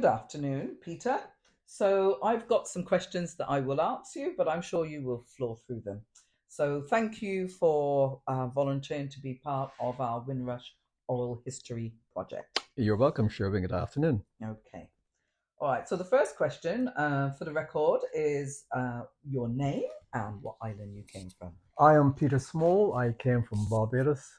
afternoon, Peter. So I've got some questions that I will ask you, but I'm sure you will floor through them. So thank you for volunteering to be part of our Windrush Oral History Project. You're welcome, Sherwin. Good afternoon. Okay. All right. So the first question for the record is your name and what island you came from. I am Peter Small. I came from Barbados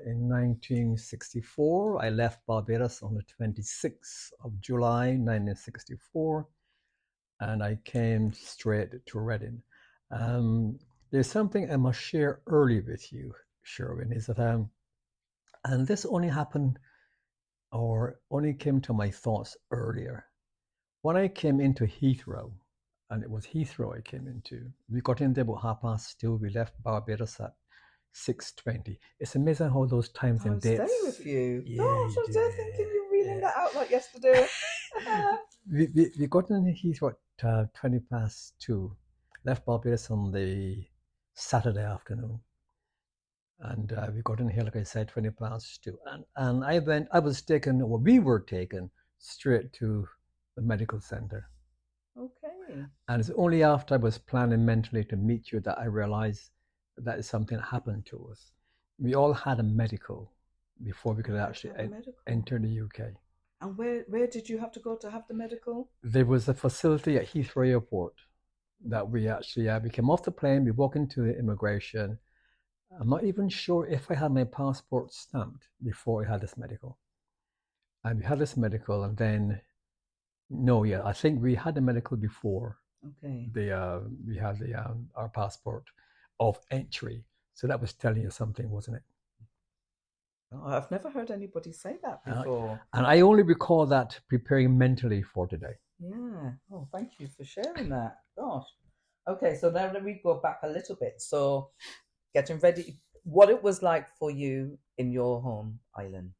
in 1964. I left Barbados on the 26th of July 1964, and I came straight to Reading. There's something I must share early with you, Sherwin, is that, and this only happened or only came to my thoughts earlier. When I came into Heathrow, and it was Heathrow I came into, we got in there about 2:30. We left Barbados at 6:20. It's amazing how those times and dates. Stay with you. Yeah, Gosh, I was there thinking you were reading that out like yesterday. we got in Heathrow at 2:20. Left Barbados on the Saturday afternoon, and we got in here, like I said, 2:20. And we were taken straight to the medical center. Okay. And it's only after I was planning mentally to meet you that I realized that is something that happened to us. We all had a medical before we could actually enter the UK. And where did you have to go to have the medical? There was a facility at Heathrow Airport that we actually, we came off the plane, we walked into the immigration. I'm not even sure if I had my passport stamped before I had this medical. And we had this medical, and then, I think we had the medical before. Okay. We had our passport of entry. So that was telling you something, wasn't it? Oh, I've never heard anybody say that before. And I only recall that preparing mentally for today. Yeah. Oh, thank you for sharing that. Gosh. Okay, so now let me go back a little bit. So getting ready, what it was like for you in your home island.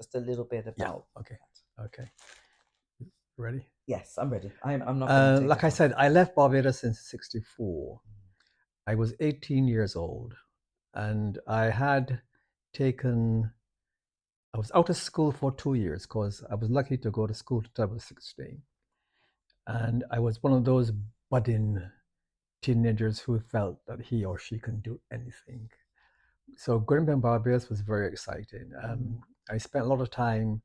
Just a little bit about. Yeah. Okay. Ready? Yes, I'm ready. I'm not. Like I said, I left Barbados in '64. I was 18 years old, and I was out of school for 2 years because I was lucky to go to school until I was 16. And I was one of those budding teenagers who felt that he or she can do anything. So going to Barbados was very exciting. I spent a lot of time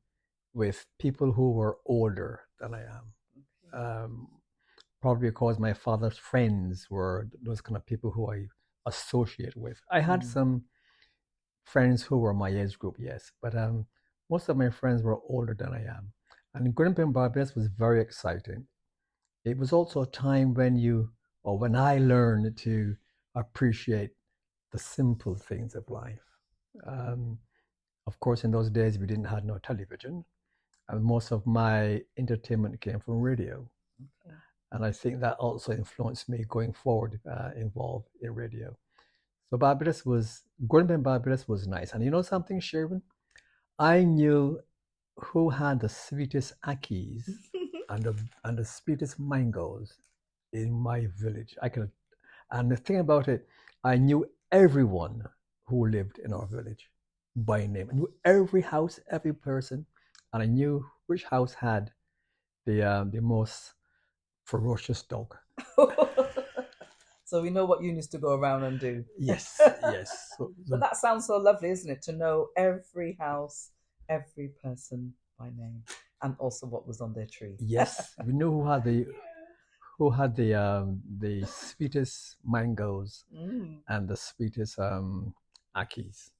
with people who were older than I am. Probably because my father's friends were those kind of people who I associate with. I had some friends who were my age group, yes, but most of my friends were older than I am. And growing up in Barbados was very exciting. It was also a time when I learned to appreciate the simple things of life. Of course, in those days, we didn't have no television, and most of my entertainment came from radio. Okay. And I think that also influenced me going forward, involved in radio. So growing up in Barbados was nice. And you know something, Sherwin? I knew who had the sweetest akis and the sweetest mangoes in my village. And the thing about it, I knew everyone who lived in our village by name. I knew every house, every person, and I knew which house had the most ferocious dog. So we know what you used to go around and do. Yes. But that sounds so lovely, isn't it? To know every house, every person by name, and also what was on their tree. Yes, we knew who had the sweetest mangoes and the sweetest akis.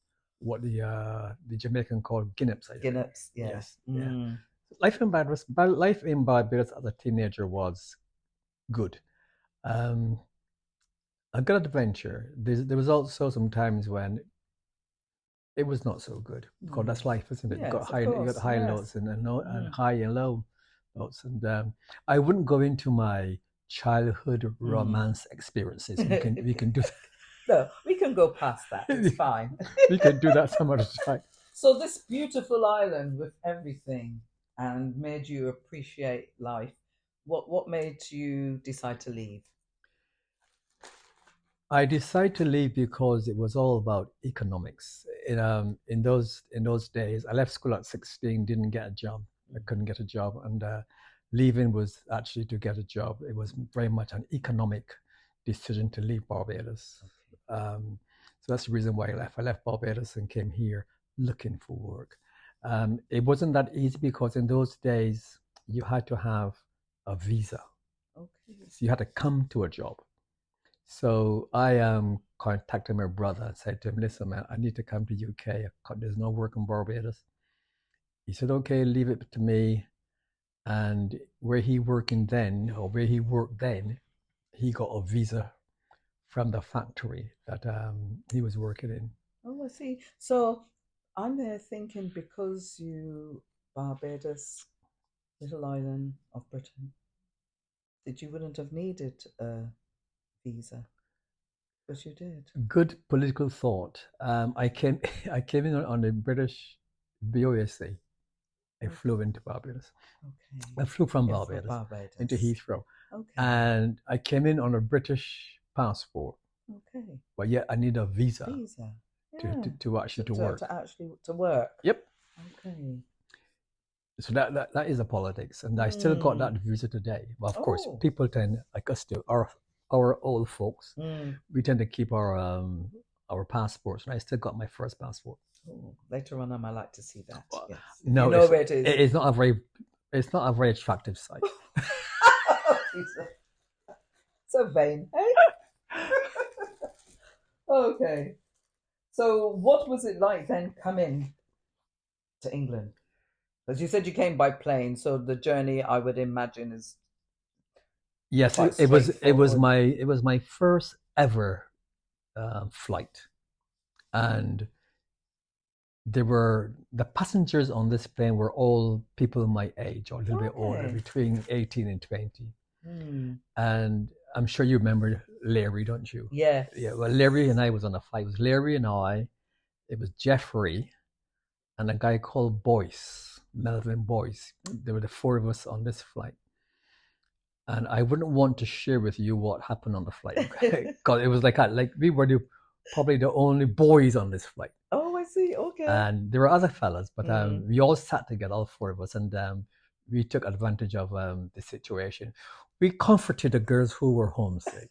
What the Jamaican called ginnips. Ginnips, yes. Yeah. Life in Barbados as a teenager was good. A good adventure. There was also some times when it was not so good. Because that's life, isn't it? Yes, you got high notes and high and low notes. And I wouldn't go into my childhood romance experiences. We can do that. No, we can go past that. It's fine. We can do that some other time. So this beautiful island with everything and made you appreciate life. What made you decide to leave? I decided to leave because it was all about economics. In those days, I left school at 16, didn't get a job. I couldn't get a job, and leaving was actually to get a job. It was very much an economic decision to leave Barbados. So that's the reason why I left. I left Barbados and came here looking for work. It wasn't that easy because in those days you had to have a visa. Okay. So you had to come to a job. So I contacted my brother and said to him, listen, man, I need to come to UK. There's no work in Barbados. He said, okay, leave it to me. And where he worked then, he got a visa from the factory that he was working in. Oh, I see. So I'm there thinking because Barbados, little island of Britain, that you wouldn't have needed a visa, but you did. Good political thought. I came in on the British BOSC. I flew into Barbados. Okay. I flew from Barbados into Heathrow. Okay. And I came in on a British passport. Okay. But yet I need a visa. Yeah. To actually work. To work. Yep. Okay. So that is a politics, and I still got that visa today. Well, of course, people tend, like us to, our old folks, we tend to keep our passports, and I still got my first passport. Oh, later on, I might like to see that. Yes. No, you know where it is. It's not a very attractive sight. So vain, hey? Okay. So, what was it like then coming to England? As you said, you came by plane, so the journey, I would imagine, is yes. It was my first ever flight, and the passengers on this plane were all people my age or a little bit older, between 18 and 20. And I'm sure you remember Larry, don't you? Yeah. Yeah. Well, Larry and I was on a flight. It was Larry and I. It was Jeffrey and a guy called Boyce, Melvin Boyce. There were the four of us on this flight. And I wouldn't want to share with you what happened on the flight because it was like we were probably the only boys on this flight. Oh, I see. Okay. And there were other fellas, but we all sat together, all four of us, and we took advantage of the situation. We comforted the girls who were homesick.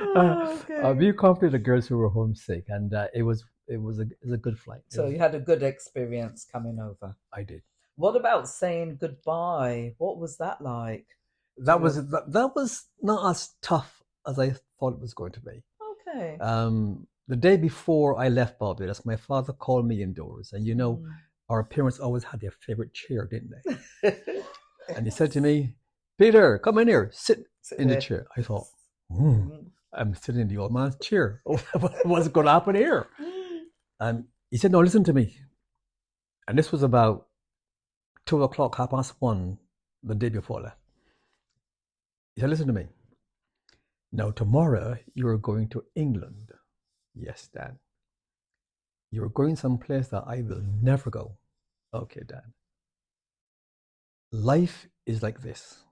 We comforted the girls who were homesick, and it was a good flight. So you had a good experience coming over. I did. What about saying goodbye? What was that like? That was not as tough as I thought it was going to be. Okay. The day before I left Barbados, my father called me indoors, and our parents always had their favorite chair, didn't they? And he said to me, "Peter, come in here, sit in the chair." I thought, I'm sitting in the old man's chair. What's going to happen here? And he said, "No, listen to me." And this was about 2 o'clock, 1:30, the day before I left. He said, "Listen to me. Now, tomorrow you are going to England." "Yes, Dad." "You're going someplace that I will never go." "Okay, Dad." "Life is like this.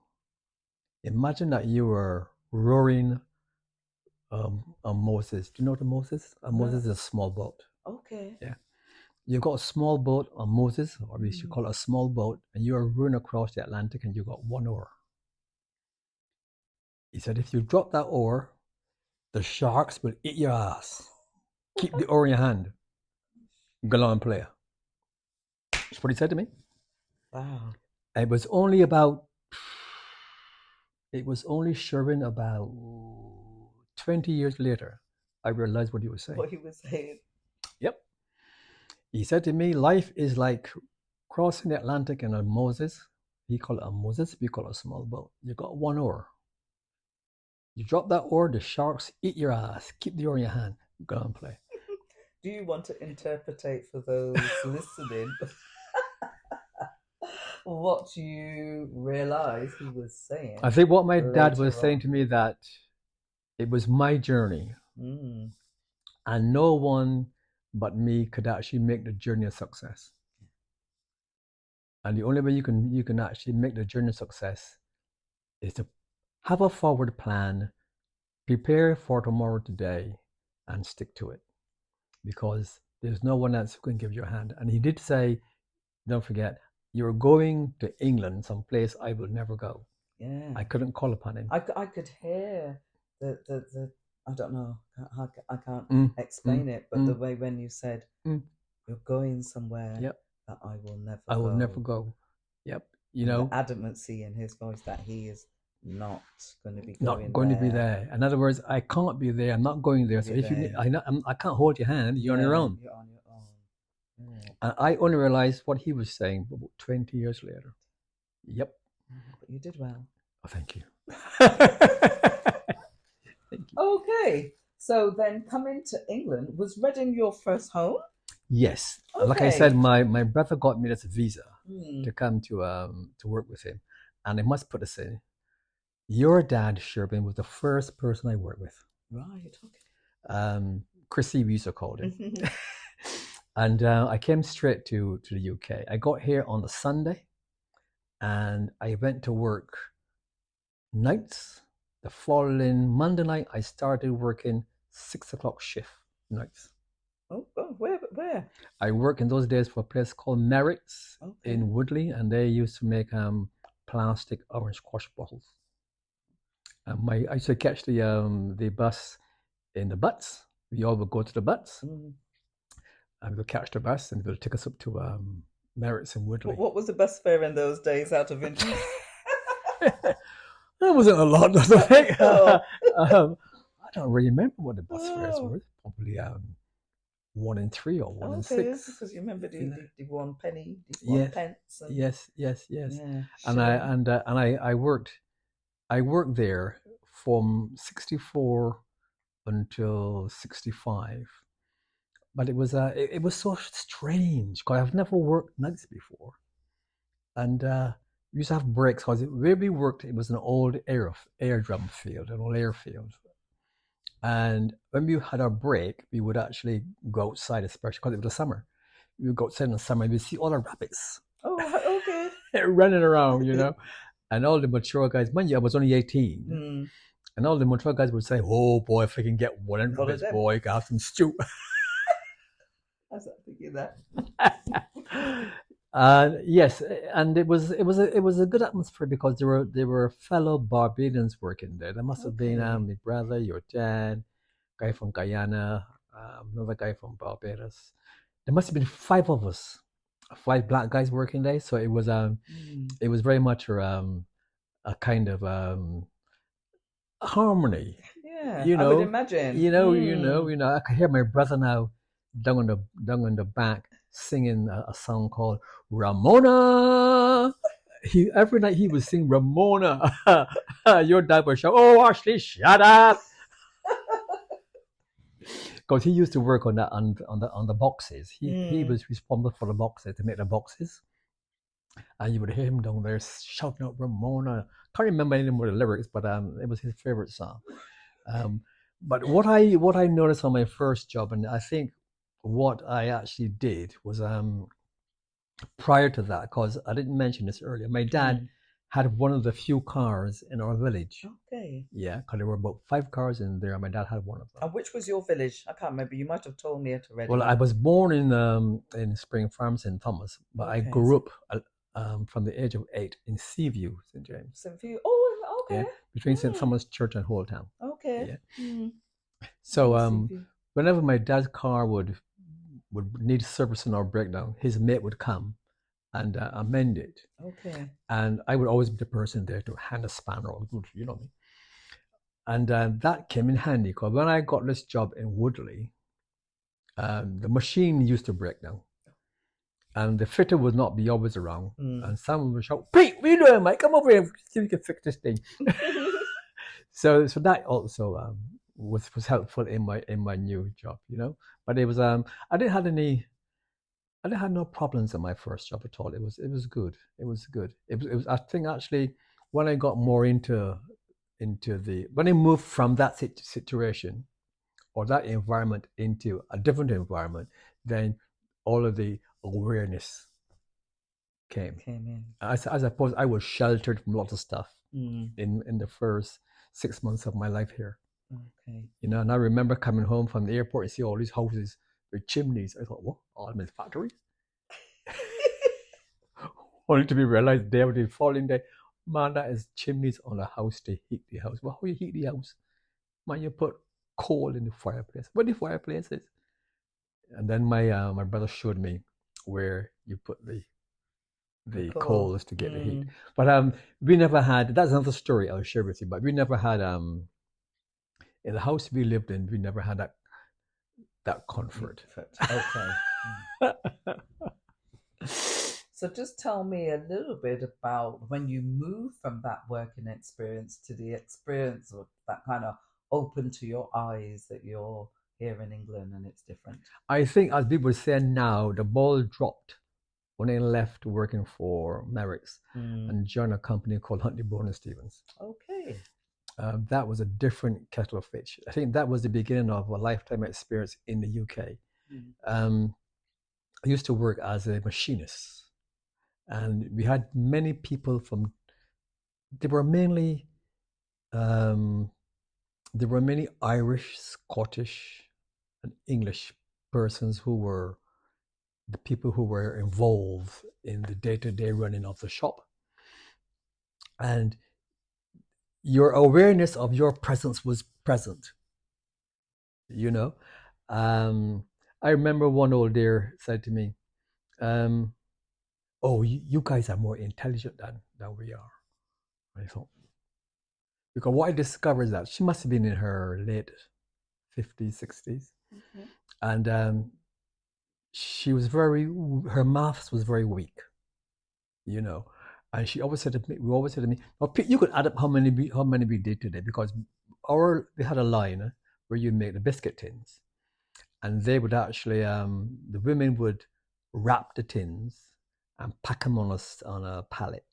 Imagine that you were rowing a Moses. Do you know what a Moses? A Moses is a small boat. Okay. Yeah. You got a small boat, a Moses, or we should call it a small boat, and you are rowing across the Atlantic and you got one oar. He said, if you drop that oar, the sharks will eat your ass. Keep the oar in your hand. Go on, player. That's what he said to me. Wow. It was only Sherwin about 20 years later, I realized what he was saying. What he was saying. Yep. He said to me, life is like crossing the Atlantic in a Moses. He called it a Moses, we call it a small boat. You got one oar. You drop that oar, the sharks eat your ass. Keep the oar in your hand. Go and play. Do you want to interpretate for those listening what you realized he was saying? I think what my dad was saying to me, that it was my journey, and no one but me could actually make the journey a success. And the only way you can actually make the journey a success is to have a forward plan, prepare for tomorrow today, and stick to it. Because there's no one else who can give you a hand. And he did say, don't forget, you're going to England, someplace I will never go. Yeah. I couldn't call upon him. I could hear the I don't know, I can't Mm, explain it, but the mm, way when you said mm. you're going somewhere Yep, that I will never I will never go, go. Yep, you and the know, adamancy in his voice that he is not going to be not going going to be there. there. In other words, I can't be there. I'm not going there. So You're if you, there. I can't hold your hand. You're on your Yeah, own. you're on your own. Yeah. And I only realized what he was saying about 20 years later. Yep. But you did well. Oh, thank you. Thank you. Okay. So then coming to England, was Reading your first home? Yes. Okay. Like I said, my brother got me this visa Mm. to come to work with him. And I must put this in. Your dad, Sherwin, was the first person I worked with. Right. Okay. Chrissy, we used to call him. And I came straight to the UK. I got here on the Sunday, and I went to work nights. The following Monday night, I started working 6 o'clock shift nights. Oh, where? I worked in those days for a place called Merritt's Okay. in Woodley, and they used to make plastic orange squash bottles. I used to catch the bus in the Butts. We all would go to the Butts, and we'll catch the bus, and they'll take us up to Merritt's in Woodley. What was the bus fare in those days, out of interest? That wasn't a lot, was it? Oh. I don't really remember what the bus fares were. Probably 1 in 3 or 1 in 6. Because you remember the 1 penny, the 1 Yes. pence. And... Yes. Yeah, And I worked there from 64 until 65. But it was so strange because I've never worked nights before, and we used to have breaks because where we worked, it was an old airdrome field, an old airfield. And when we had our break, we would actually go outside, especially because it was the summer. We would go outside in the summer and we'd see all the rabbits. Oh, okay. Running around, And all the mature guys, mind you, I was only 18. And all the mature guys would say, "Oh boy, if I can get one of rabbits, boy, I can have some stew." I was thinking that. Yes, and it was a good atmosphere because there were fellow Barbadians working there. There must have been my brother, your dad, guy from Guyana, another guy from Barbados. There must have been 5 of us, 5 black guys working there. So it was very much a kind of harmony. Yeah, I would imagine. I can hear my brother now down on the back singing a song called Ramona. Every night he would sing Ramona. Your dad would shout, "Oh, Ashley, shut up!" Because he used to work on the boxes. He was responsible for the boxes, to make the boxes. And you would hear him down there shouting out Ramona. Can't remember any more of the lyrics, but it was his favorite song. But what I noticed on my first job, and I think what I actually did was prior to that, because I didn't mention this earlier, my dad had one of the few cars in our village. Okay. Yeah, because there were about 5 cars in there, and my dad had one of them. And which was your village? I can't remember. You might have told me it already. Well, I was born in Spring Farm, St. Thomas, but I grew up from the age of 8 in Seaview, St. James. Seaview. Oh, okay. Yeah, between St. Thomas Church and Whole Town. Okay. Yeah. So whenever my dad's car would need servicing or breakdown, his mate would come and amend it. Okay. And I would always be the person there to hand a spanner or you know me. And that came in handy because when I got this job in Woodley, the machine used to break down. And the fitter would not be always around. And someone would shout, "Pete, what are you doing, mate? Come over here, see if we can fix this thing." So that also was helpful in my new job, But it was I didn't have no problems in my first job at all. It was good. It was good. It was I think actually when I got more into when I moved from that situation or that environment into a different environment, then all of the awareness came in. I suppose I was sheltered from lots of stuff in the first 6 months of my life here. Okay. And I remember coming home from the airport and see all these houses with chimneys. I thought, what? Oh, I'm in a factory? only to be realized they were falling there. Man, that is chimneys on a house to heat the house. Well, how you heat the house? Man, you put coal in the fireplace. What the fireplace is? And then my brother showed me where you put the coals to get the heat. But we never had. That's another story I'll share with you. But we never had in the house we lived in. We never had that comfort. Okay. So just tell me a little bit about when you moved from that working experience to the experience of that kind of open to your eyes that you're here in England and it's different. I think, as people say now, the ball dropped when I left working for Merrick's and joined a company called Huntley Bone & Stevens. Okay. That was a different kettle of fish. I think that was the beginning of a lifetime experience in the UK. I used to work as a machinist, and we had many people from. There were mainly Irish, Scottish, and English persons who were the people who were involved in the day-to-day running of the shop. And your awareness of your presence was present. You know, I remember one old dear said to me, "Oh, you guys are more intelligent than we are." I thought, because what I discovered is that she must have been in her late 50s, 60s, and she was her maths was very weak, you know. And she always said to me, "Well, Pete, you could add up how many we did today, because we had a line where you make the biscuit tins, and they would actually the women would wrap the tins and pack them on a pallet,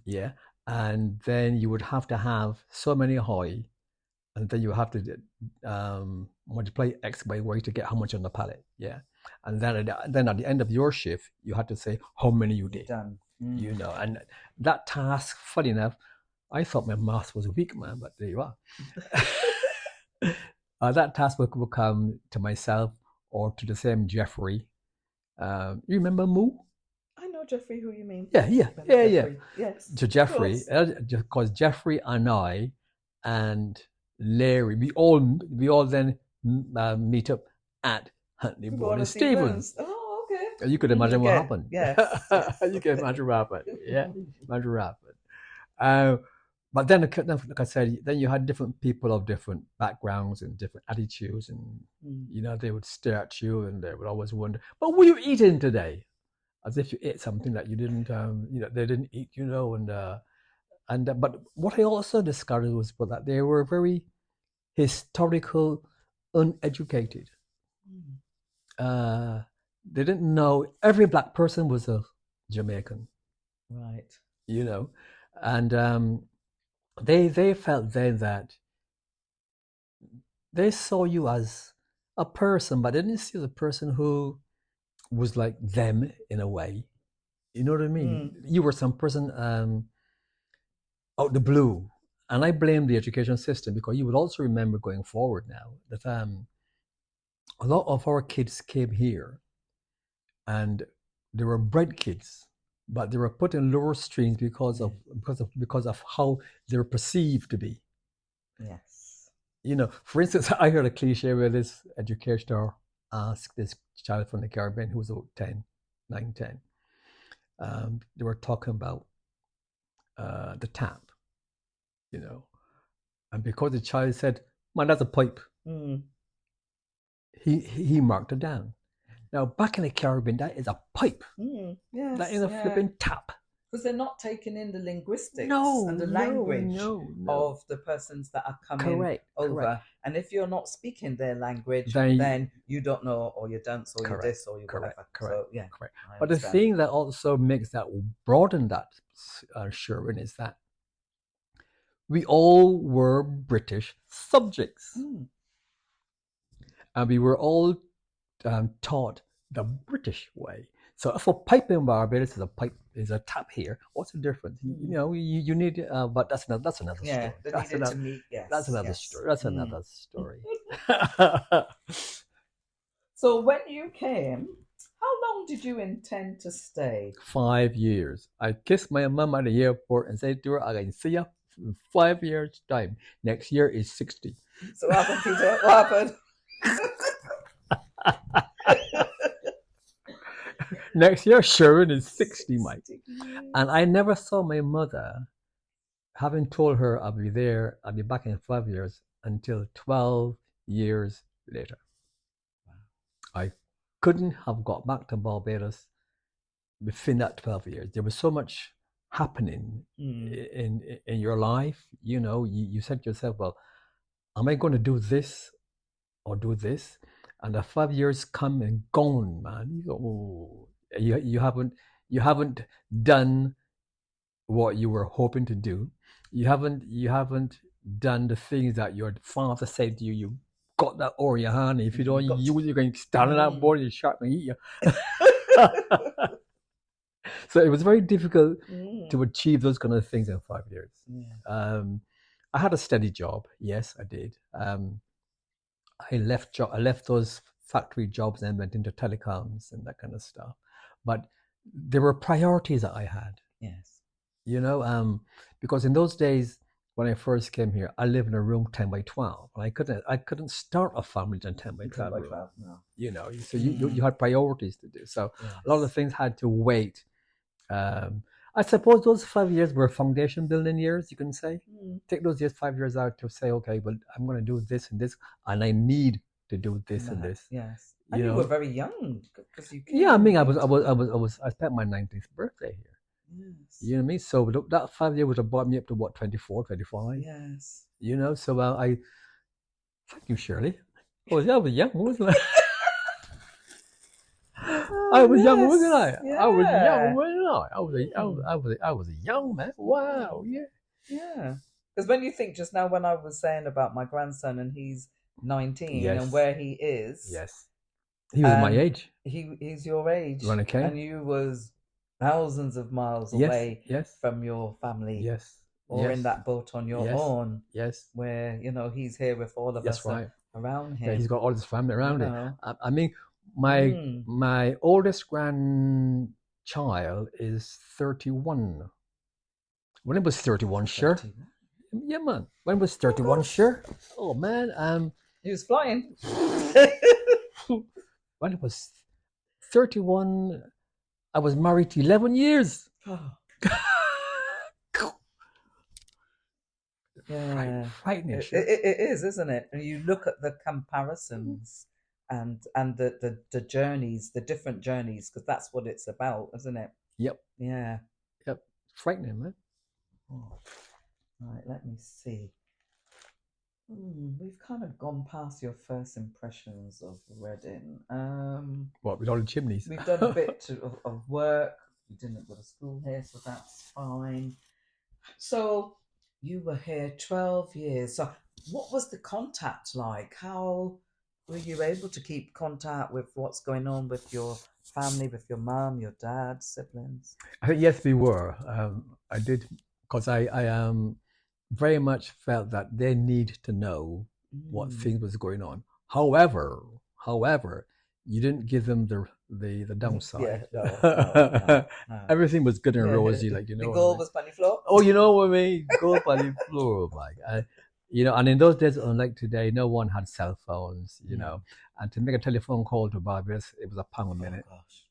yeah, and then you would have to have so many high, and then you have to multiply X by Y to get how much on the pallet, yeah, and then at the end of your shift you had to say how many you did." Done. You know, and that task, funny enough, I thought my maths was weak, man, but there you are. That task would come to myself or to the same Jeffrey. You remember Moo? I know Jeffrey, who you mean. Yeah. Yes. To Jeffrey, because Jeffrey and I and Larry, we all then meet up at Huntley Bone & Stevens. Oh, okay. You could imagine what happened. Yes. You can imagine what happened. Yeah, imagine what happened. But then, like I said, then you had different people of different backgrounds and different attitudes, and you know, they would stare at you and they would always wonder, "But what are you eating today?" As if you ate something that you didn't, you know, they didn't eat, you know, and but what I also discovered was that they were very historical, uneducated. They didn't know every black person was a Jamaican, right? You know, and they felt then that they saw you as a person, but they didn't see the person who was like them in a way. You know what I mean? You were some person out the blue, and I blame the education system, because you would also remember going forward now that a lot of our kids came here, and they were bright kids, but they were put in lower streams because of how they were perceived to be. Yes. You know, for instance, I heard a cliche where this educator asked this child from the Caribbean who was about 9, 10. They were talking about the tap, you know, and because the child said, "Man, that's a pipe," he marked it down. Now, back in the Caribbean, that is a pipe. Yes, that is a flipping tap. Because they're not taking in the linguistics and the language of the persons that are coming over. Correct. And if you're not speaking their language, then you don't know, or you don't, or you this, or you whatever. So, yeah. Correct. But the thing that also makes that, broaden that, Sherwin, is that we all were British subjects. And we were all taught the British way. So if a pipe in Barbados is a tap here, what's the difference? You know, you need, but that's another story. That's another story. That's another story. So when you came, How long did you intend to stay? 5 years. I kissed my mom at the airport and said to her, I can see you in 5 years' time. Next year is 60. So what happened, Peter? What happened? Next year, Sherwin is 60, Mike. 60 years. And I never saw my mother, having told her I'll be back in 5 years, until 12 years later. Wow. I couldn't have got back to Barbados within that 12 years. There was so much happening in your life. You said to yourself, well, am I going to do this or do this? And the 5 years come and gone, man. You go, oh, you haven't done what you were hoping to do. You haven't done the things that your father said to you. You got that oar in your hand. If you don't use it, you're going to stand on that board and the shark and eat you. So it was very difficult to achieve those kind of things in 5 years. Yeah. I had a steady job. Yes, I did. I left those factory jobs and went into telecoms and that kind of stuff. But there were priorities that I had. Yes. Because in those days when I first came here, I lived in a room 10 by 12, and I couldn't start a family in 10 by 12 room. No. So you had priorities to do. So yes. A lot of the things had to wait. I suppose those 5 years were foundation building years, you can say. Take those 5 years out to say, okay, well, I'm going to do this and this, and I need to do this and this. Yes. And you were very young because you. Yeah, I mean, I spent my 19th birthday here. Yes. You know what I mean? So that 5 years would have brought me up to what, 24, 25? Yes. So I. Thank you, Shirley. I was young, wasn't I? I was young, wasn't I? Yeah. I was young, wasn't I? I was a young man. Wow, yeah. Yeah. Because when you think just now, when I was saying about my grandson and he's 19 and where he is. Yes. He was my age. He's your age. When I came. And you was thousands of miles away from your family. Yes. Or in that boat on your own. Yes. Where, he's here with all of us around him. Yeah, he's got all his family around him. I mean, my oldest grandchild is 31. When it was 31, sure. Yeah, man. When it was 31, sure. Oh, man. He was flying. When it was 31, I was married to 11 years. Yeah, frightening. It is, isn't it? And you look at the comparisons and the journeys, the different journeys, because that's what it's about, isn't it? Yep. Yeah. Yep. Frightening, man. Oh. Right. Let me see. We've kind of gone past your first impressions of Reading. What, with all the chimneys? We've done a bit of work. We didn't go to school here, so that's fine. So you were here 12 years. So what was the contact like? How were you able to keep contact with what's going on with your family, with your mom, your dad, siblings? Yes, we were. I did, because I very much felt that they need to know what things was going on. However, you didn't give them the downside. No. Everything was good and rosy, like The goal was funny floor. Oh, you know what I mean? Gold funny floor, like and in those days, unlike today, no one had cell phones, and to make a telephone call to Barbados, it was £1 a minute. Oh, gosh.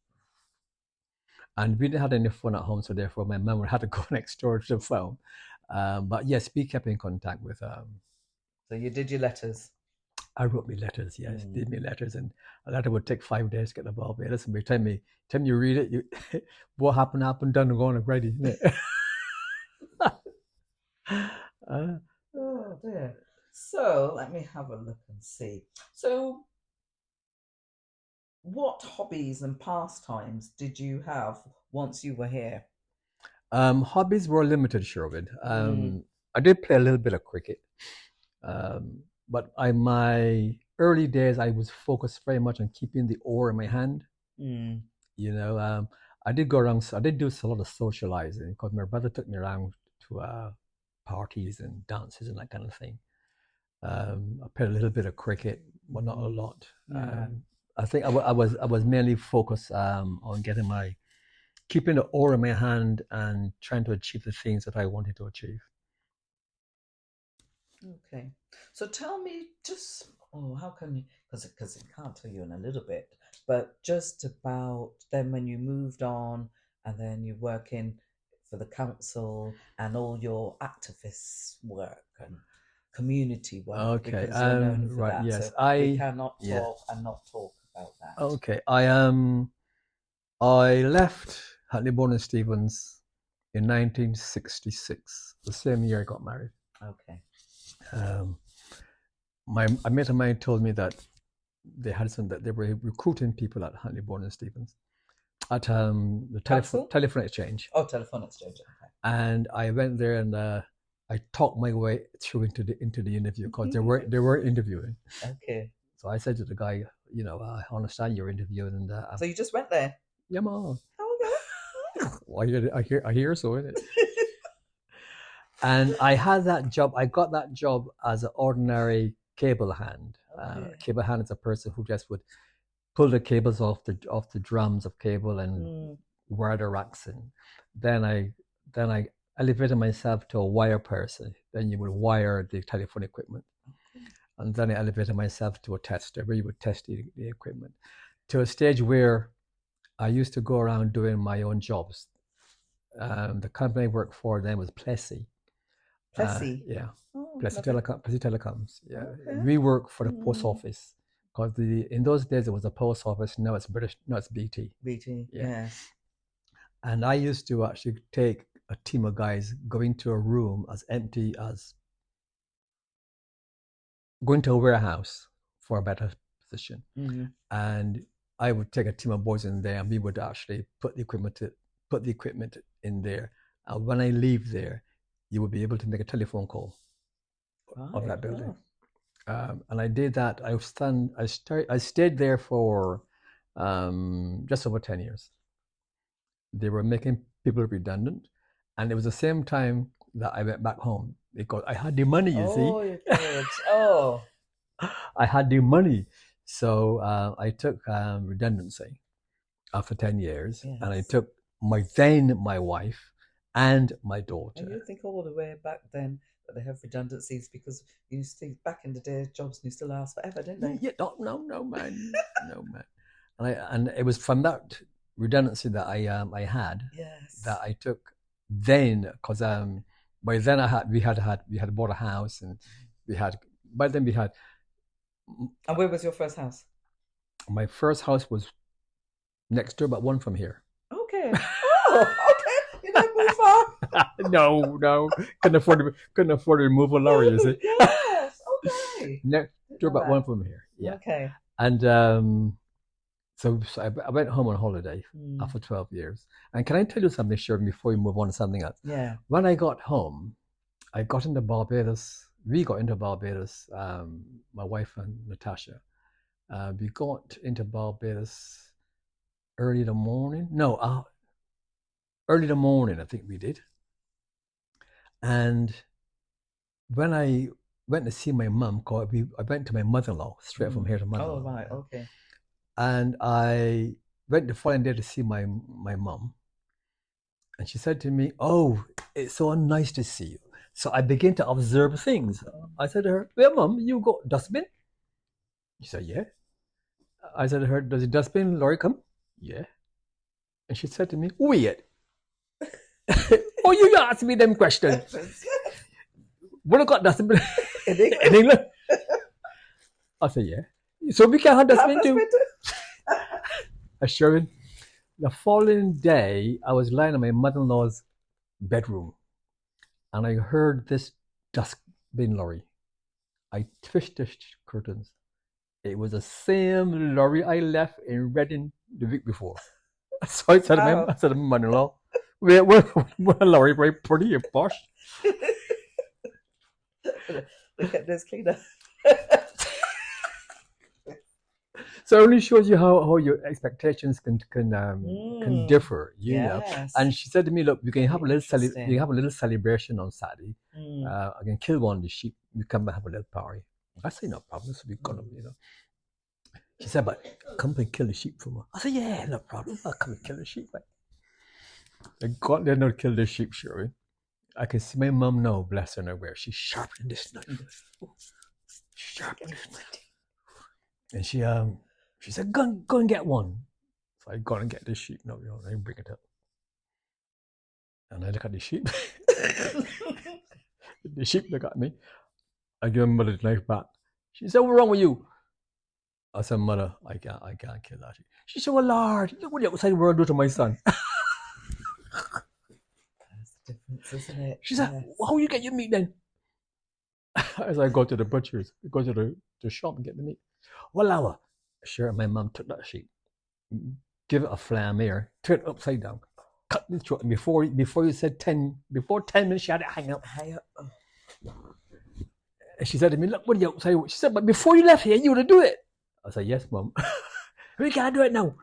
And we didn't have any phone at home, so therefore my mum had to go next door to the phone. But yes, we kept in contact with. So you did your letters. I wrote me letters. Yes, did me letters, and a letter would take 5 days to get the Barbados. And by the time you read it, what happened, done, and gone already, isn't it? Oh dear. So let me have a look and see. So, what hobbies and pastimes did you have once you were here? Hobbies were limited, Sherwin. I did play a little bit of cricket, but my early days, I was focused very much on keeping the oar in my hand. I did go around. I did do a lot of socializing because my brother took me around to parties and dances and that kind of thing. I played a little bit of cricket, but not a lot. I think I was mainly focused on keeping the ore in my hand and trying to achieve the things that I wanted to achieve. Okay. So tell me just, oh, how can you, because it can't tell you in a little bit, but just about then when you moved on and then you're working for the council and all your activist work and community work, Okay. because you're known for Right. that. So Yes. we cannot Yeah. talk and not talk about that. Okay. I left Hatley Bourne and Stevens in 1966, the same year I got married. Okay. Um, a mate of mine told me that that they were recruiting people at Hatley Bourne and Stevens at the telephone exchange. Oh, telephone exchange. Okay. And I went there and I talked my way through into the interview because they were interviewing. Okay. So I said to the guy, I understand you're interviewing, and so you just went there? Yeah, man. Okay. Well, I hear so, isn't it? And I had that job. I got that job as an ordinary cable hand. Cable hand is a person who just would pull the cables off the drums of cable and wire the racks in. Then I elevated myself to a wire person. Then you would wire the telephone equipment. And then I elevated myself to a tester where you would test the equipment. To a stage where I used to go around doing my own jobs. The company I worked for then was Plessy. Plessy? Yeah. Oh, Plessy Telecoms. Yeah. Okay. We work for the post office. Because in those days it was a post office, now it's British, now it's BT. BT, yeah. And I used to actually take a team of guys, go into a room as empty as going to a warehouse for a better position. And I would take a team of boys in there and we would actually put the equipment in there. And when I leave there, you would be able to make a telephone call of that building. And I did that. I stayed there for just over 10 years. They were making people redundant. And it was the same time that I went back home because I had the money, you see. Oh, you did. Oh. I had the money. So I took redundancy after 10 years. Yes. And I took my wife and my daughter. And you think all the way back then that they have redundancies because you used to think back in the day jobs used to last forever, didn't they? Yeah, no, man. No, man. And it was from that redundancy that I had that I took then, because by then we had bought a house and by then we had. And where was your first house? My first house was next door, but one from here. Okay. Oh, okay. You didn't move far. No. Couldn't afford to move a lorry, you see. Yes. Okay. Next door, but one from here. Yeah. Okay. And so I went home on holiday after 12 years. And can I tell you something, Sherwin, before we move on to something else? Yeah. When I got home, I got into Barbados. We got into Barbados, my wife and Natasha. We got into Barbados early in the morning. No, early in the morning, I think we did. And when I went to see my mum, I went to my mother-in-law, straight from here to mother-in-law. Oh, right, okay. And I went the following day to see my mum. And she said to me, "Oh, it's so nice to see you." So I began to observe things. I said to her, "Well, Mum, you got dustbin?" She said, "Yeah." I said to her, "Does the dustbin lorry come?" "Yeah." And she said to me, "Weird." Oh, you asked me them questions. What I got dustbin in England? I said, "Yeah." So we can have dustbin too. Sherwin, the following day, I was lying in my mother-in-law's bedroom. And I heard this dustbin lorry. I twisted the curtains. It was the same lorry I left in Reading the week before. So I said to my mother-in-law, "What a lorry, very pretty and posh." Look at this cleaner. So it only shows you how your expectations can differ, you know. And she said to me, "Look, we can have a little celebration on Saturday. I can kill one of the sheep. We come and have a little party." I say, "No problem." So we got them, you know. She said, but come and kill the sheep for me. I said, yeah, no problem. I'll come and kill the sheep. I got there and killed the sheep, Sherwin. I can see my mum now, bless her, where she's sharpening this knife. Sharpening this knife. And she said, go and get one. So I go and get the sheep. No, I bring it up. And I look at the sheep. The sheep look at me. I give my mother the knife back. She said, what's wrong with you? I said, mother, I can't kill that sheep. She said, well, Lord, look what the outside world do to my son. That's the difference, isn't it? She said, well, how you get your meat then? As I go to the butcher's, go to the shop and get the meat. Well, Laura, sure, my mum took that sheep, give it a flameer, turn it upside down, cut the throat, and before you said 10 minutes, she had it hang up. And she said to me, look, what are you outside? She said, but before you left here, you would have do it. I said, yes, Mum. We can't do it now.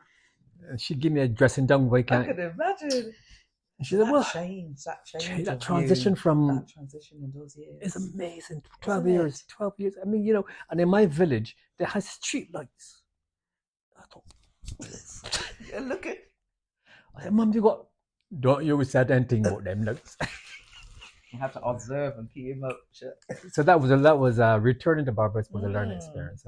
And she'd give me a dressing down. I can imagine. And she said, well, that transition in those years is amazing. 12 years. I mean, and in my village, there has street lights. I thought, yeah, look at. I said, Mum, don't you said anything about them lights. You have to observe and keep him up. So that was returning to Barbados was a learning experience.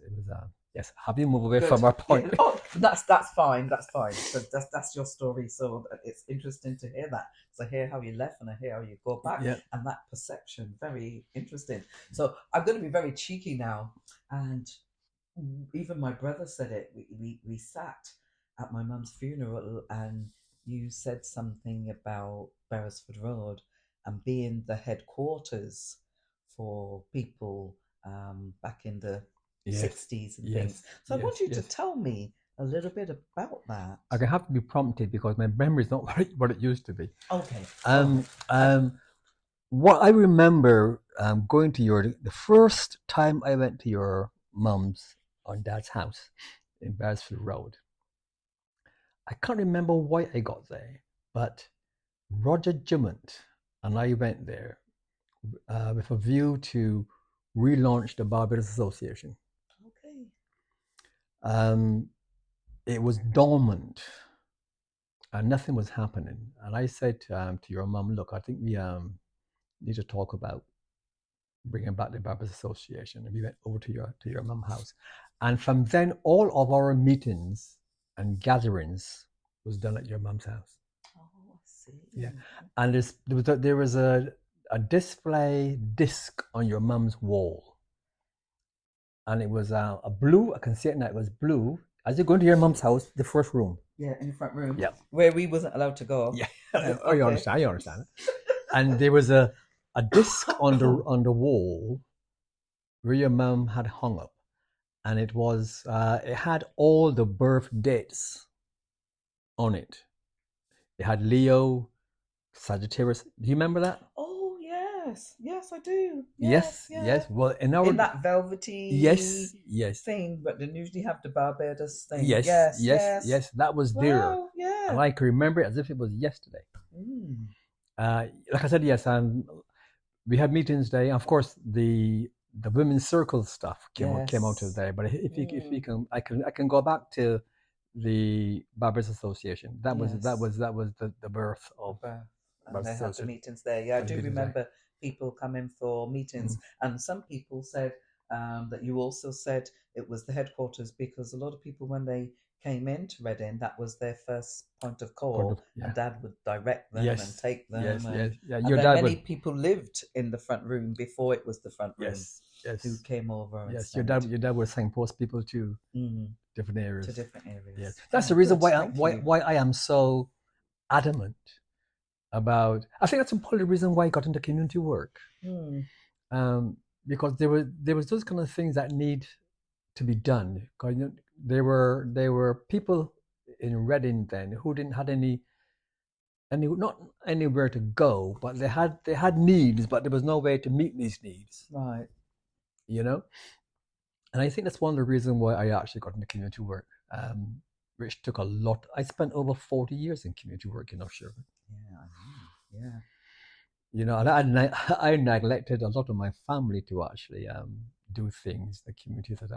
It was yes. Have you moved away from our point? Yeah. Oh, that's fine. That's fine. So that's your story. So it's interesting to hear that. So I hear how you left and I hear how you go back, and that perception, very interesting. So I'm going to be very cheeky now, and even my brother said it. We sat at my mum's funeral and you said something about Beresford Road and being the headquarters for people back in the 60s and things. So I want you to tell me a little bit about that. I have to be prompted because my memory is not what it used to be. Okay. What I remember going to the first time I went to your mum's or dad's house in Beresford Road. I can't remember why I got there, but Roger Jummont and I went there with a view to relaunch the Barbados Association. Okay. It was dormant and nothing was happening. And I said to your mum, look, I think we need to talk about bringing back the Barbados Association. And we went over to your mum's house. And from then, all of our meetings and gatherings was done at your mum's house. Oh, I see. Yeah, and there was a display disc on your mum's wall, and it was a blue. I can see it now. It was blue. As you go into your mum's house, the first room. Yeah, in the front room. Yeah, where we wasn't allowed to go. Yeah, okay. You understand. And there was a disc on the wall where your mum had hung up. And it was it had all the birth dates on it. It had Leo, Sagittarius. Do you remember that? Oh yes, I do. Yes. Well, in that velvety thing, but they usually have the Barbados thing. Yes. That was there. Yeah. And I can remember it as if it was yesterday. Like I said, yes, and we had meetings day. Of course, the women's circle stuff came out of there. But if you can, I can go back to the Barbados Association. That was the birth of. And they had the meetings there. Yeah, I do remember people coming for meetings, and some people said that you also said it was the headquarters because a lot of people, when they came into Reading, that was their first point of call, and Dad would direct them and take them. Many people lived in the front room before it was the front room. Who came over? Your dad would signpost people to different areas. Yes. That's the reason why I am so adamant about. I think that's part of the reason why I got into community work. Because there was those kind of things that need to be done. Because there were people in Reading then who didn't have any not anywhere to go, but they had needs, but there was no way to meet these needs. Right. And I think that's one of the reasons why I actually got into community work, which took a lot. I spent over 40 years in community work, Sherwin. Yeah. And I neglected a lot of my family to actually do things, the community that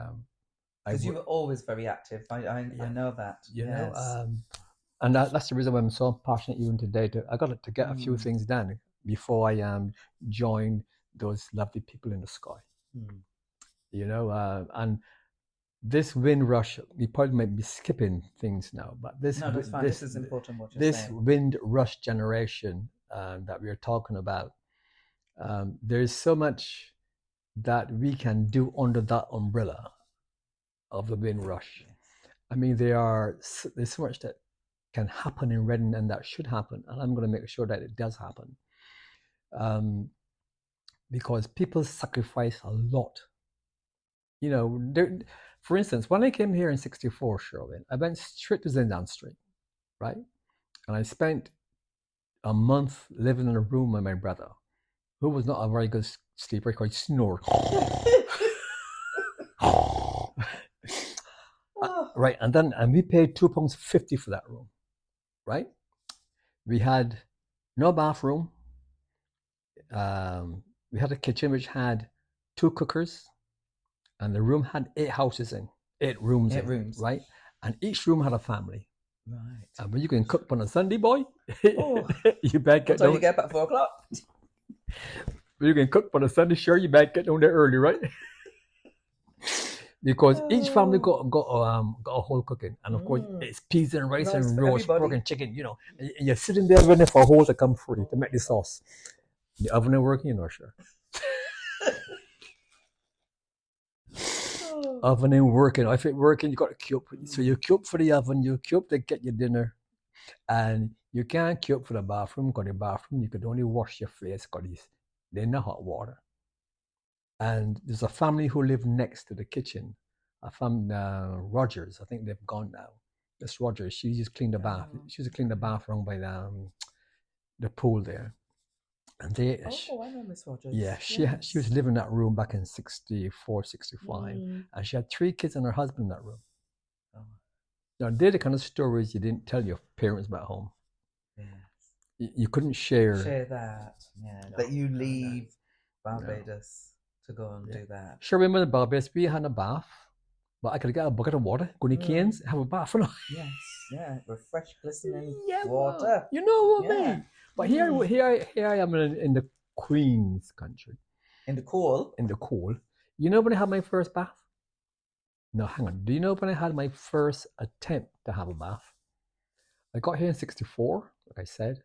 Because you were always very active. I know that. You yes. know, and that's the reason why I'm so passionate even today. I got to get a few things done before I joined those lovely people in the sky. You know, and this wind rush, we probably might be skipping things now, but this that's fine. This is important what you're this saying. wind rush generation that we're talking about, there's so much that we can do under that umbrella of the wind rush. I mean, there's so much that can happen in Reading and that should happen, and I'm going to make sure that it does happen, because people sacrifice a lot. You know, for instance, when I came here in '64, Sherwin, I went straight to Zindan Street, right? And I spent a month living in a room with my brother, who was not a very good sleeper, he quite snored. Right, and we paid £2.50 for that room, right? We had no bathroom. We had a kitchen which had 2 cookers, and the room had 8 rooms, right? And each room had a family. Right. And when you can cook on a Sunday, boy, you better get down. You get up at 4 o'clock. When you can cook on a Sunday, sure, you better get down there early, right? Because each family got a whole cooking, and of course it's peas and rice and roast pork and chicken, you know. And you're sitting there waiting for a whole to come free to make the sauce. The oven is working, you know, sure. Oven ain't working. If it's working, you got to queue up. So you queue up for the oven, you queue up to get your dinner, and you can't queue up for the bathroom. Because the bathroom, you could only wash your face because they're in the hot water. And there's a family who live next to the kitchen. A family, Rogers. I think they've gone now. Miss Rogers. She just cleaned the bath. She used to clean the bathroom by the pool there. And I know Miss Rogers. Yeah, she was living in that room back in 64, 65. And she had 3 kids and her husband in that room. Now, they're the kind of stories you didn't tell your parents back home. Yes. You couldn't share that. Yeah, that you leave Barbados to go and do that. Sure, remember in Barbados, we had a bath, but I could get a bucket of water, go to Cairns, have a bath. Yes, yeah, refresh, glistening water. You know what I mean? But here I am in the Queen's country. In the coal? In the coal. You know when I had my first bath? No, hang on. Do you know when I had my first attempt to have a bath? I got here in 64, like I said.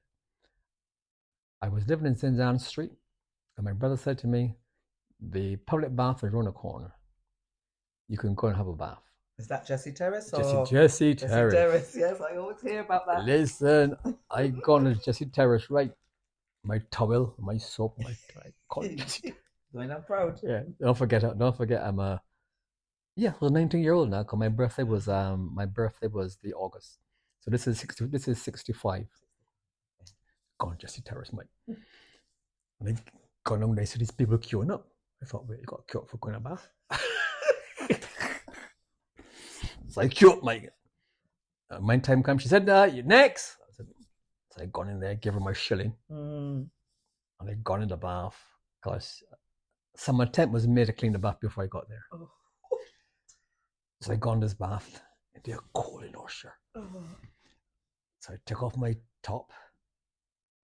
I was living in St. Anne's Street, and my brother said to me, the public bath is around the corner. You can go and have a bath. Is that Jesse Terrace? Jesse Terrace. Yes, I always hear about that. Listen, I gone to Jesse Terrace, right? My towel, my soap, Going on proud. Yeah, don't forget I'm a 19-year-old now, because my birthday was the August. So this is 65. Gone Jesse Terrace, mate. And I gone down there, so these people queuing up. I thought, wait, you got to queue up for going to bath? So I queued up, mate. My time comes, she said, you next. So I gone in there, give her my shilling. And I gone in the bath, because some attempt was made to clean the bath before I got there. So I gone in this bath, and they're cold in Usher. So I took off my top,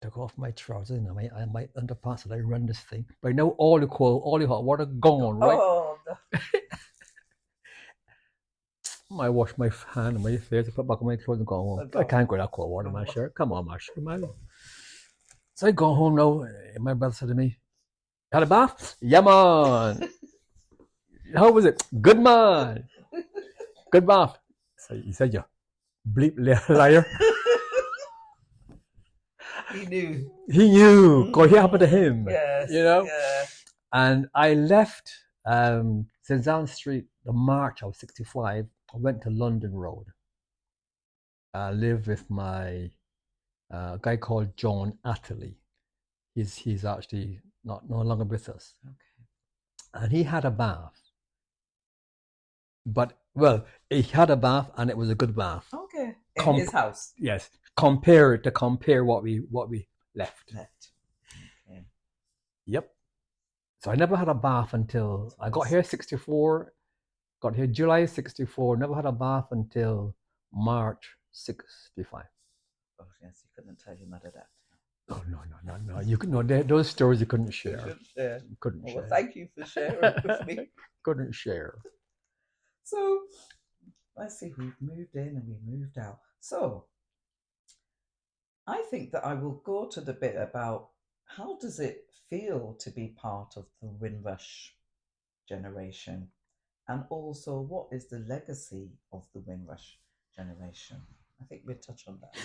took off my trousers, and my underpants, and I run this thing. But now all the hot water gone, right? Oh, no. I wash my hand and my face, I put back on my clothes and go home. I can't go that cold water, my shirt. Come on, my shirt, man. So I go home now, and my brother said to me, had a bath? Yeah, man. How was it? Good, man. Good bath. So he said, you bleep liar. He knew. He knew. Because it happened to him. Yes. You know? Yeah. And I left St. Anne's Street the March of 65. I went to London Road. I lived with my guy called John Atterley. He's actually no longer with us. Okay. And he had a bath. But, well, he had a bath and it was a good bath. Okay. In his house? Yes. Compare what we left. Okay. Yep. So I never had a bath until I got here 64, got here July 64, never had a bath until March 65. Oh, yes, you couldn't tell your mother that. Oh, no. You could, no, those stories you couldn't share. Couldn't share. Couldn't Well, share. thank you for sharing with me. Couldn't share. So, let's see, we've moved in and we moved out. So, I think that I will go to the bit about how does it feel to be part of the Windrush generation, and also what is the legacy of the Windrush generation. I think we'll touch on that.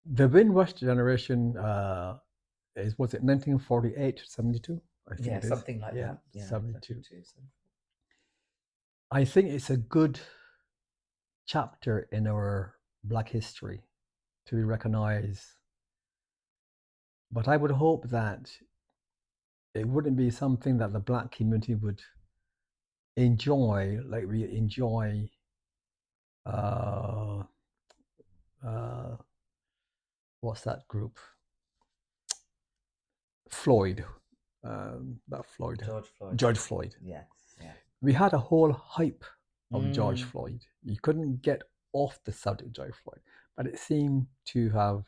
The Windrush generation was it 1948, 72? I think it is. Something like that. Yeah, 72. 72. I think it's a good chapter in our Black history to be recognized. But I would hope that it wouldn't be something that the Black community would enjoy like we enjoy what's that group? Floyd. Not Floyd. George Floyd. Yes. Yeah. We had a whole hype of George Floyd. You couldn't get off the subject of George Floyd, but it seemed to have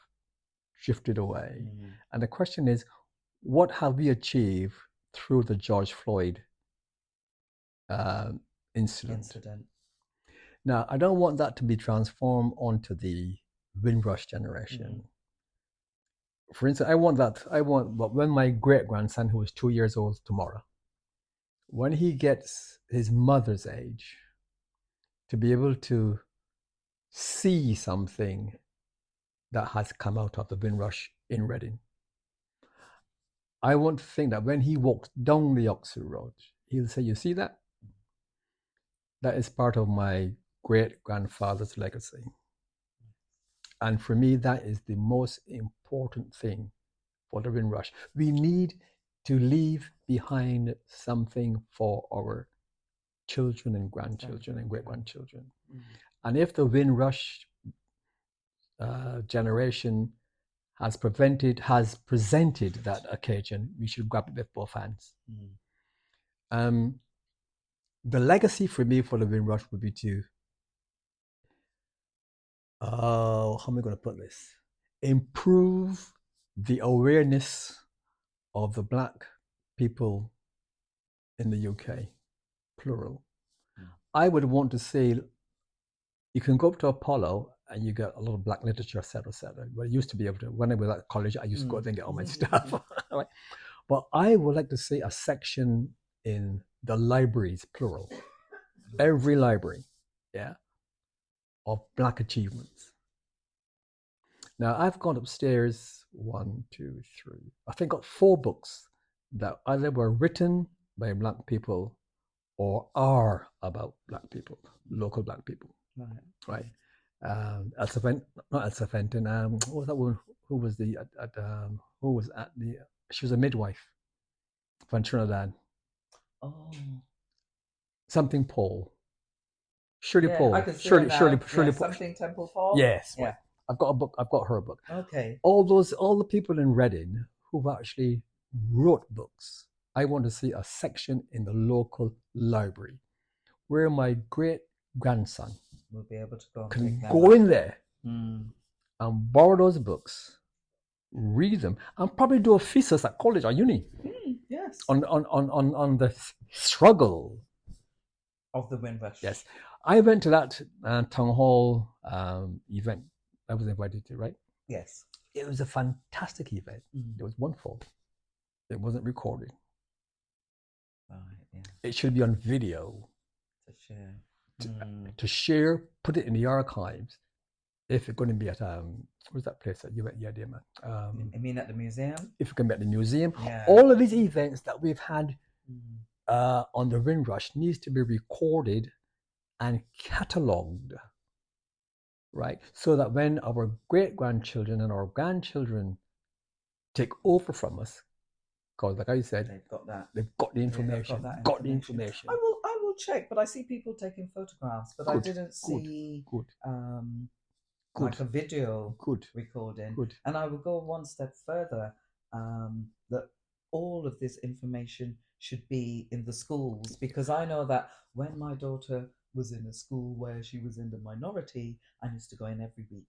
drifted away. And the question is, what have we achieved through the George Floyd incident? Now, I don't want that to be transformed onto the Windrush generation. For instance, I want but when my great-grandson, who is 2 years old tomorrow, when he gets his mother's age, to be able to see something that has come out of the Windrush in Reading. I want to think that when he walks down the Oxford Road, he'll say, you see that? That is part of my great-grandfather's legacy. And for me, that is the most important thing for the Windrush. We need to leave behind something for our children and grandchildren and great-grandchildren. And if the Windrush generation has presented that occasion, we should grab it with both hands. The legacy for me for the Windrush would be to, how am I going to put this? Improve the awareness of the Black people in the UK, plural. I would want to say, you can go up to Apollo and you get a lot of Black literature, etc. Well, I used to be able to, when I was at college, I used to go there and get all my stuff. Right? But I would like to see a section in the libraries, plural, every library, of Black achievements. Now, I've gone upstairs, 1, 2, 3, I think got 4 books that either were written by Black people or are about Black people, local Black people. Right. Elsa Fenton, what was that woman? Who was she was a midwife from Trinidad. Oh. Something Paul. Shirley Paul. I can see Shirley Paul. Something Temple Paul. Yes. Yeah. Right. I've got her book. Okay. All the people in Reading who've actually wrote books. I want to see a section in the local library where my great-grandson will be able to go in there and borrow those books, read them, and probably do a thesis at college or uni. Yes. On the struggle of the Windrush. Yes. I went to that town hall event. I was invited to, right? Yes. It was a fantastic event. It was wonderful. It wasn't recorded. Right, yeah. It should be on video. To share. To share, put it in the archives. If it's going to be at where's that place that you went? Yeah, dear man. I mean, at the museum. If it can be at the museum, yeah. All of these events that we've had on the Windrush needs to be recorded and catalogued, right? So that when our great-grandchildren and our grandchildren take over from us, because like I said, they've got the information. Got the information. I will check, but I see people taking photographs, but I didn't see like a video recording. And I will go one step further, that all of this information should be in the schools, because I know that when my daughter was in a school where she was in the minority, I used to go in every week.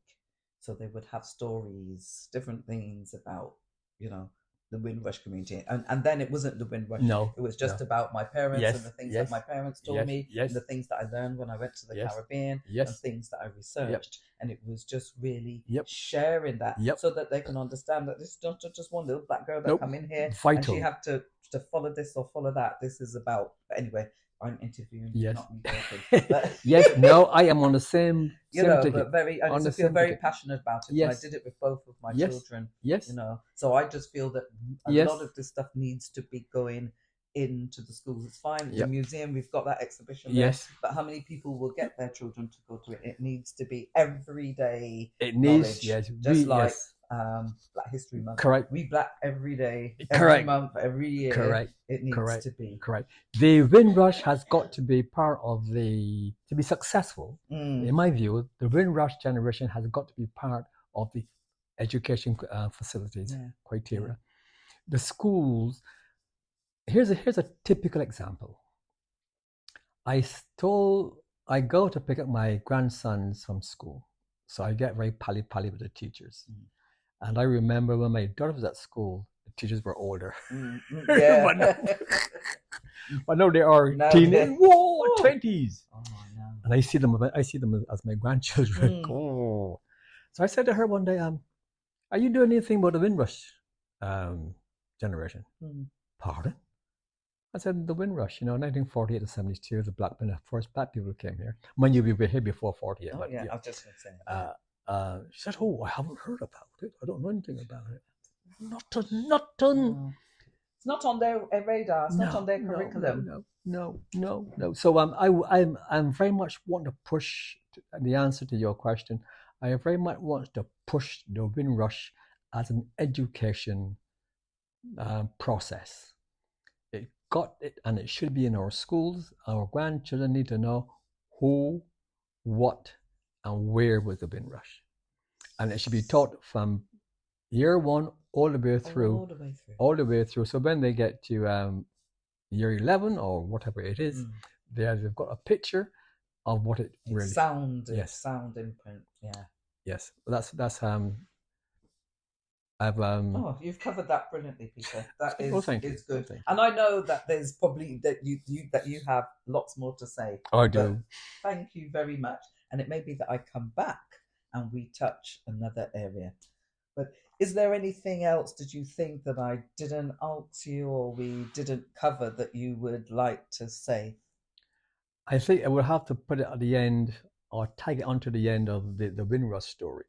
So they would have stories, different things about, you know, the Windrush community. And then it wasn't the Windrush, No, it was no. just about my parents and Yes, the things that my yes, parents told yes, me and yes, the things that I learned when I went to the yes, Caribbean and yes. things that I Yep, researched. And it was just really yep, sharing that yep. so that they can understand that this is not just one little black girl that Nope. come in here and she Vital. have to follow this or follow that. This is about, but anyway, I'm interviewing you, Yes. not me talking. But Yes. No, I am on the same you same know, ticket. but very, I On just the feel same very ticket. passionate about it, and I Yes. did it with both of my Yes. children. Yes. You know, so I just feel that a Yes. lot of this stuff needs to be going into the schools. It's fine, the Yep. museum, we've got that exhibition there, Yes. but how many people will get their children to go to it? It needs to be everyday It needs. knowledge, Yes. just We. like Yes. Black History Month. Correct. We black every day, every Correct. month, every year. Correct. It needs Correct. to be. Correct. The Windrush has got to be part of the to be successful. In my view, the Windrush generation has got to be part of the education facilities criteria. The schools. Here's a typical example. I go to pick up my grandsons from school, so I get very pally with the teachers. And I remember when my daughter was at school, the teachers were older. Yeah. but now they are Now teenage, they- whoa, Oh. 20s. Oh no. And I see them as my grandchildren. Oh. So I said to her one day, are you doing anything about the Windrush generation? Pardon? I said, the Windrush, 1948 to 72, the first black people came here. Mind you, we were here before 48. Oh, but yeah, I was just going to say. she said, oh, I haven't heard about it. I don't know anything about it. Nothing. It's not on their radar. It's not on their curriculum. No. So I'm very much want to push the answer to your question. I very much want to push the Windrush as an education process. And it should be in our schools. Our grandchildren need to know who, what, and where was the Windrush, and it should be taught from year one all the way through. So when they get to year 11 or whatever it is, they've got a picture of what it really sound imprint. Yes, that's you've covered that brilliantly, Peter. That is good. Well, and I know that there's probably that you have lots more to say. I do. Thank you very much. And it may be that I come back and we touch another area. But is there anything else did you think that I didn't ask you or we didn't cover that you would like to say? I think I will have to put it at the end or tag it onto the end of the Windrush story.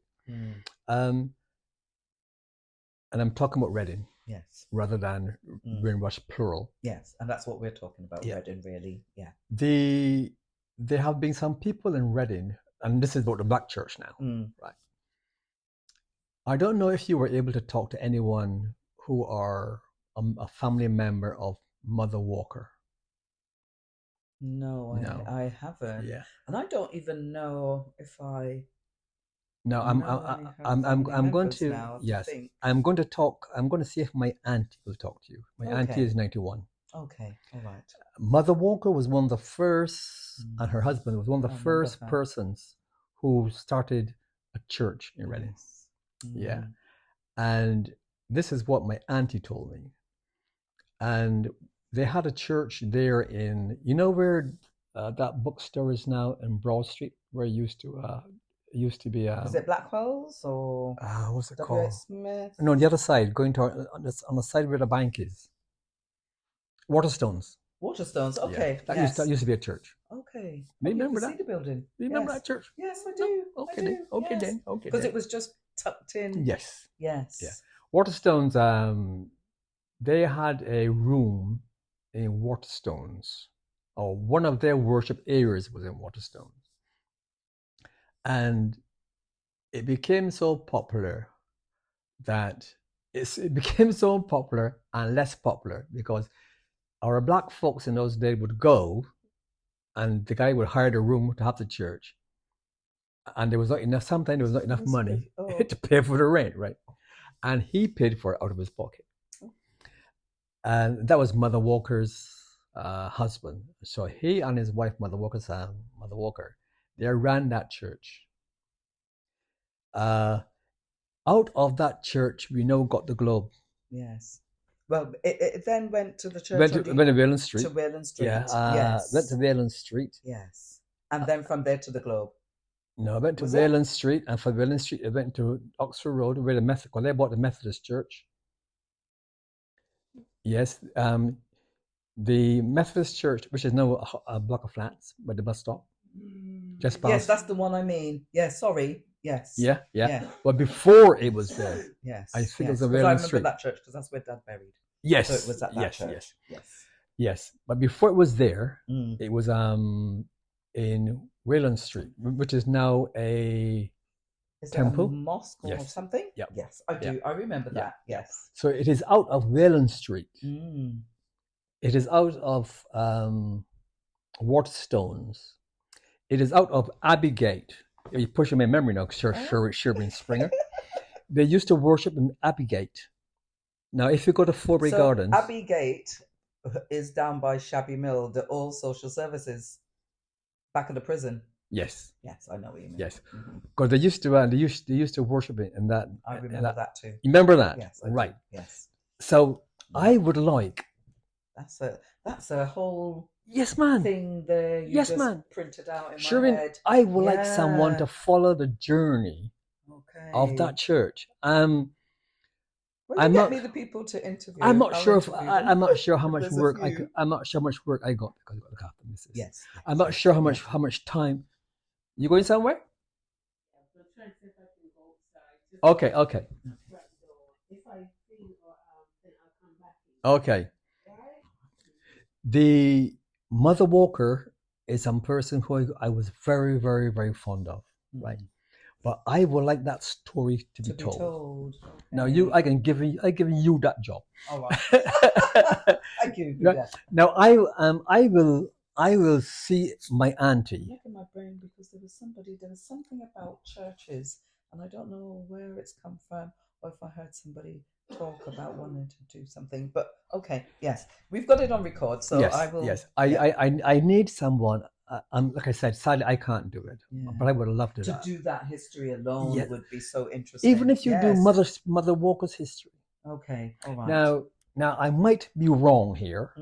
And I'm talking about Reading, yes, rather than Windrush plural. Yes, and that's what we're talking about, Reading, really. Yeah. There have been some people in Reading, and this is about the Black Church now, right? I don't know if you were able to talk to anyone who are a family member of Mother Walker. No, I haven't. Yeah, and I don't even know if I. No, I'm going to now, I'm going to talk. I'm going to see if my auntie will talk to you. My auntie is 91. Okay, all right. Mother Walker was one of the first, and her husband was one of the first persons who started a church in Reading. Yeah, and this is what my auntie told me. And they had a church there in, where that bookstore is now in Broad Street, where it used to be. Is it Blackwell's or what's it called? Smith? No, on the other side, going to on the side where the bank is. Waterstones. Okay. Yeah, that used to be a church. Okay. Remember that? See the building. Remember that church? Yes, I do. Okay, then. Okay, then. Because it was just tucked in. Yes. Yes. Yeah. Waterstones. They had a room in Waterstones, or one of their worship areas was in Waterstones, and it became so popular that it became so popular and less popular because our black folks in those days would go, and the guy would hire the room to have the church, and there was not enough. Sometimes there was not enough money to pay for the rent, right? And he paid for it out of his pocket. and that was Mother Walker's husband. So he and his wife, Mother Walker, they ran that church. Out of that church, we now got the Globe. Yes. Well, it then went to the church Went to Wayland Street. To Wayland Street. Yeah. Yes. Went to Wayland Street. Yes. And then from there to the Globe. No, I went to Wayland Street, and from Wayland Street, I went to Oxford Road, where they bought the Methodist Church. Yes, the Methodist Church, which is now a block of flats by the bus stop. Just past. Yes, that's the one I mean. Yeah, sorry. Yes. Yeah. But before it was there. Yes. I think it was a Wayland Street. I remember that church because that's where Dad buried. Yes. So it was at that church. Yes. But before it was there, it was in Wayland Street, which is now a temple, a mosque or something. Yeah. Yes, I do. I remember that. Yes. So it is out of Wayland Street. It is out of Waterstones. It is out of Abbey Gate. You're pushing my memory now, Sherwin Springer. They used to worship in Abbey Gate. Now, if you go to Forbury Gardens, Abbey Gate is down by Shabby Mill, the all social services, back of the prison. Yes. Yes, I know what you mean. Yes, because they used to worship it in that. I remember that too. You remember that? Yes. Right. Yes. So I would like. That's a whole. Yes, man. Thing there. You just printed out in my head. I would like someone to follow the journey of that church. Well, I'm not me the people to interview. I'm not sure if I'm not sure how much work I'm not sure how much work I got because I got to look after Mrs. Yes. I'm not sure how much time. You going somewhere? Okay. If I feel then I'll come back. Okay. The Mother Walker is some person who I was very, very, very fond of, right? But I would like that story to be told. Okay. Now I give you that job. All right. Thank you. Yeah. Now I will see my auntie. Look in my brain because there was something about churches, and I don't know where it's come from, or if I heard somebody talk about wanting to do something. But okay, yes, we've got it on record, so yes, I will. Yes, I need someone. Like I said, sadly I can't do it, but I would love to. To do that history alone would be so interesting. Even if you do Mother Walker's history. Okay, all right. Now I might be wrong here,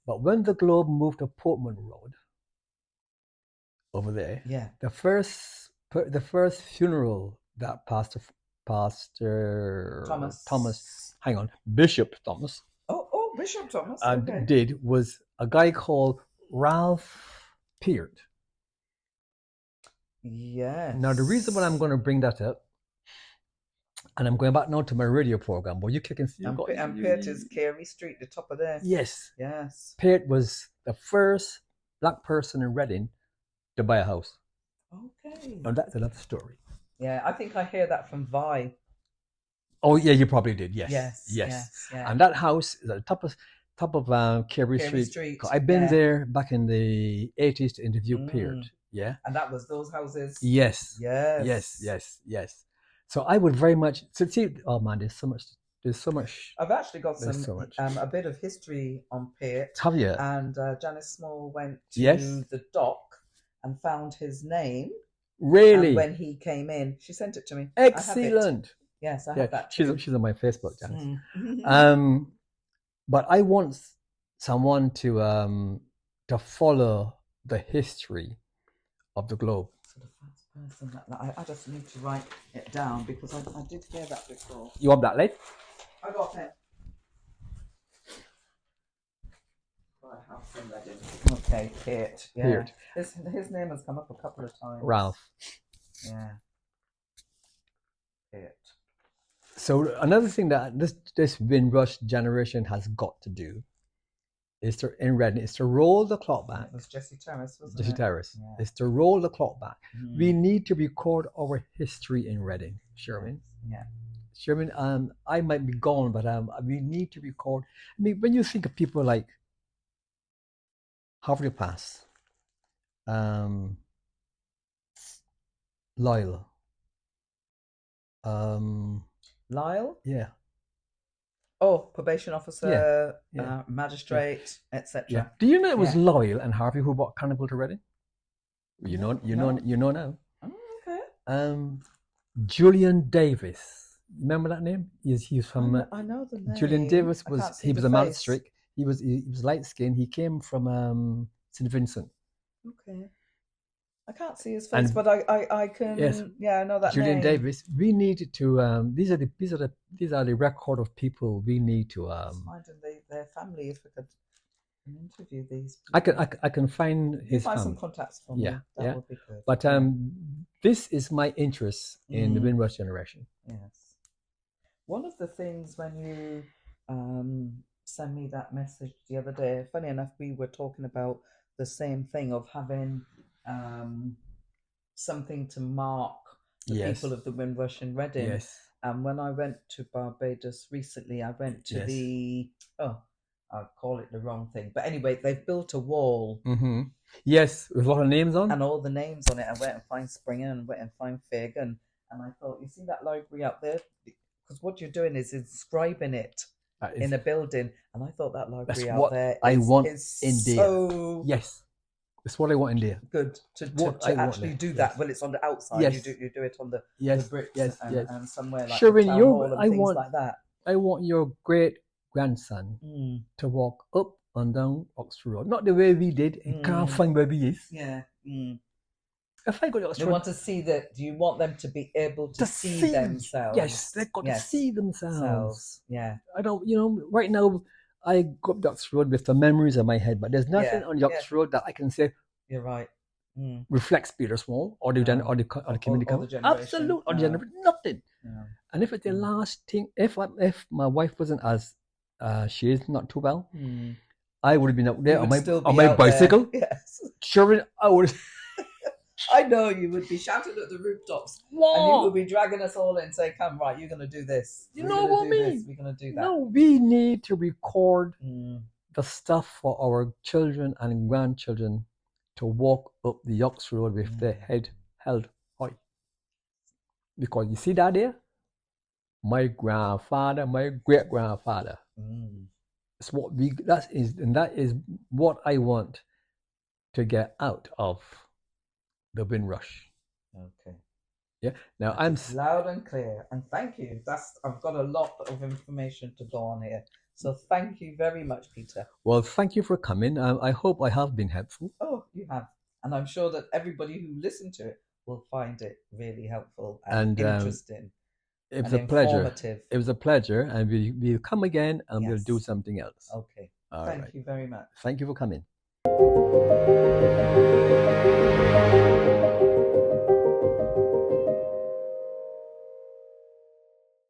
but when the Globe moved to Portman Road, over there, the first funeral that Pastor Thomas, hang on, Bishop Thomas. Oh, Bishop Thomas. Did was a guy called Ralph Peart. Yes. Now the reason why I'm going to bring that up, and I'm going back now to my radio program, but you kicking. And Peart is Carey Street, the top of there. Yes. Peart was the first black person in Reading to buy a house. Okay. Now that's another story. Yeah, I think I hear that from Vi. Oh yeah, you probably did. Yes. And that house is at the top of Carey Street. I've been there back in the 80s to interview Peart. Yeah. And that was those houses. Yes. So I would very much see. Oh man, there's so much. I've actually got a bit of history on Peart. Have you? And Janice Small went to the dock and found his name. Really? And when he came in, she sent it to me. Excellent. Yes, I have that. She's on my Facebook, Janice. But I want someone to follow the history of the Globe. So the first person I just need to write it down because I did hear that before. You want that, late? I got it. Okay, Peart. Yeah. Peart. His name has come up a couple of times. Ralph. Yeah. Peart. So another thing that this Windrush generation has got to do is to roll the clock back. It was Jesse Terrace, wasn't Jesse it? Terrace. Yeah. Is to roll the clock back. We need to record our history in Reading, Sherwin. Yeah. Sherwin, I might be gone, but we need to record. I mean, when you think of people like Harvey Pass, Lyle. Lyle? Yeah. Oh, probation officer, yeah. magistrate, Yeah. etc. Do you know it was Yeah. Loyal and Harvey who brought Carnival to Reading? You know, No. you know now. Oh, okay. Julian Davis. Remember that name? He's from I know the name. Julian Davis I can't was see the a face. magistrate. He was light skinned. He came from St Vincent. Okay. I can't see his face, but I can. Yes, yeah, I know that Julian name. Davis. We need to. These are the record of people we need to. Finding their family, if we could interview these people. I can find his find family. some contacts for me. That would be good. But this is my interest in the Windrush generation. Yes. One of the things when you sent me that message the other day, funny enough, we were talking about the same thing of having something to mark the people of the Windrush in Reading. Yes. And when I went to Barbados recently, I went to the I'll call it the wrong thing, but anyway, they've built a wall. Mm-hmm. Yes, with a lot of names on. And all the names on it. I went and find Springer and went and find Fig, and I thought, you see that library up there? Because what you're doing is inscribing it in a building, and I thought that library out there I want is in so yes, that's what I want in there. good to actually do that. Well, it's on the outside. Yes. You do it on the bricks and somewhere like Sherwin, the town hall and things like that. I want your great grandson to walk up and down Oxford Road, not the way we did. He can't find where he is. Yeah. If I go to Oxford, you want to see that. Do you want them to be able to see themselves? Yes, they've got to see themselves. Yeah. I don't. Right now, I go up the Oxford Road with the memories in my head, but there's nothing on the Oxford Road that I can say. You're right. Reflects Peter Small or the community college. Absolutely, or the generation, nothing. Yeah. And if it's the last thing, if my wife wasn't as she is not too well, I would have been out there on my bicycle. Yes. Sure, I would. I know you would be shouting at the rooftops, and you would be dragging us all in and say, "Come, right, you're going to do this. You know what I mean? We're going to do that." No, we need to record the stuff for our children and grandchildren to walk up the Oxford Road with their head held high. Because you see that there? My grandfather, my great grandfather. It's what that is what I want to get out of the Windrush. Okay. Yeah. Now I'm loud and clear, and thank you. I've got a lot of information to go on here. So thank you very much, Peter. Well, thank you for coming. I hope I have been helpful. Oh, you have. And I'm sure that everybody who listened to it will find it really helpful and interesting. It was a pleasure. It was a pleasure. And we'll come again and we'll do something else. Okay. Thank you very much. Thank you for coming.